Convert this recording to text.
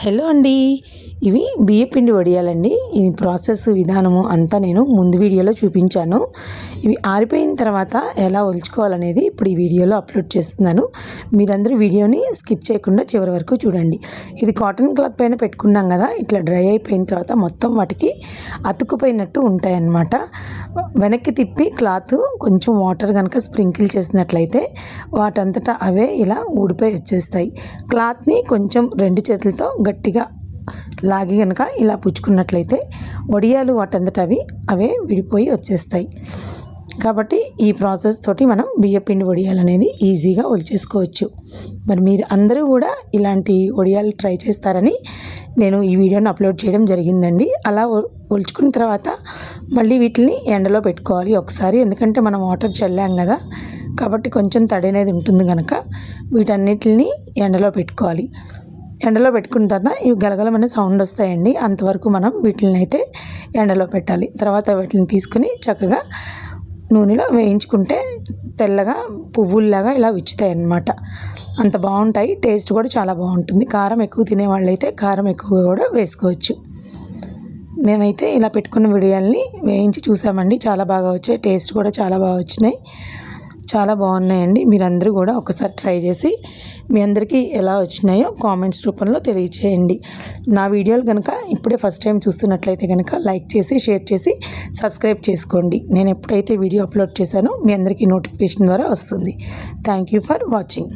Hello అండి. ఇవి బియ్యపిండి వడియాలండి. ఈ ప్రాసెస్ విధానము అంతా నేను ముందు వీడియోలో చూపించాను. ఇవి ఆరిపోయిన తర్వాత ఎలా ఒలుచుకోవాలనేది ఇప్పుడు ఈ వీడియోలో అప్లోడ్ చేస్తున్నాను. మీరందరూ వీడియోని స్కిప్ చేయకుండా చివరి వరకు చూడండి. ఇది కాటన్ క్లాత్ పైన పెట్టుకున్నాం కదా, ఇట్లా డ్రై అయిపోయిన తర్వాత మొత్తం వాటికి అతుక్కుపోయినట్టు ఉంటాయన్నమాట. వెనక్కి తిప్పి క్లాత్ కొంచెం వాటర్ కనుక స్ప్రింకిల్ చేసినట్లయితే వాటంతటా అవే ఇలా ఊడిపోయి వచ్చేస్తాయి. క్లాత్ని కొంచెం రెండు చేతులతో గట్టిగా లాగి కనుక ఇలా పుచ్చుకున్నట్లయితే వడియాలు వాటంతట అవే విడిపోయి వచ్చేస్తాయి. కాబట్టి ఈ ప్రాసెస్ తోటి మనం బియ్యపిండి వడియాలు అనేది ఈజీగా ఒలిచేసుకోవచ్చు. మరి మీరు అందరూ కూడా ఇలాంటి వడియాలు ట్రై చేస్తారని నేను ఈ వీడియోని అప్లోడ్ చేయడం జరిగిందండి. అలా ఒలుచుకున్న తర్వాత మళ్ళీ వీటిని ఎండలో పెట్టుకోవాలి ఒకసారి, ఎందుకంటే మనం వాటర్ చల్లాం కదా, కాబట్టి కొంచెం తడి అనేది ఉంటుంది కనుక వీటన్నిటిని ఎండలో పెట్టుకోవాలి. ఎండలో పెట్టుకున్న తర్వాత ఇవి గలగలమనే సౌండ్ వస్తాయండి, అంతవరకు మనం వీటిని అయితే ఎండలో పెట్టాలి. తర్వాత వీటిని తీసుకుని చక్కగా నూనెలో వేయించుకుంటే తెల్లగా పువ్వుల్లాగా ఇలా విచ్చుతాయి అన్నమాట. అంత బాగుంటాయి, టేస్ట్ కూడా చాలా బాగుంటుంది. కారం ఎక్కువ తినేవాళ్ళైతే కారం ఎక్కువగా కూడా వేసుకోవచ్చు. మేమైతే ఇలా పెట్టుకున్న వడియాల్ని వేయించి చూసామండి, చాలా బాగా వచ్చాయి, టేస్ట్ కూడా చాలా బాగా వచ్చినాయి, చాలా బాగున్నాయండి. మీరందరూ కూడా ఒకసారి ట్రై చేసి మీ అందరికీ ఎలా వచ్చినాయో కామెంట్స్ రూపంలో తెలియచేయండి. నా వీడియోలు కనుక ఇప్పుడే ఫస్ట్ టైం చూస్తున్నట్లయితే కనుక లైక్ చేసి షేర్ చేసి సబ్స్క్రైబ్ చేసుకోండి. నేను ఎప్పుడైతే వీడియో అప్లోడ్ చేశానో మీ అందరికీ నోటిఫికేషన్ ద్వారా వస్తుంది. Thank you for watching.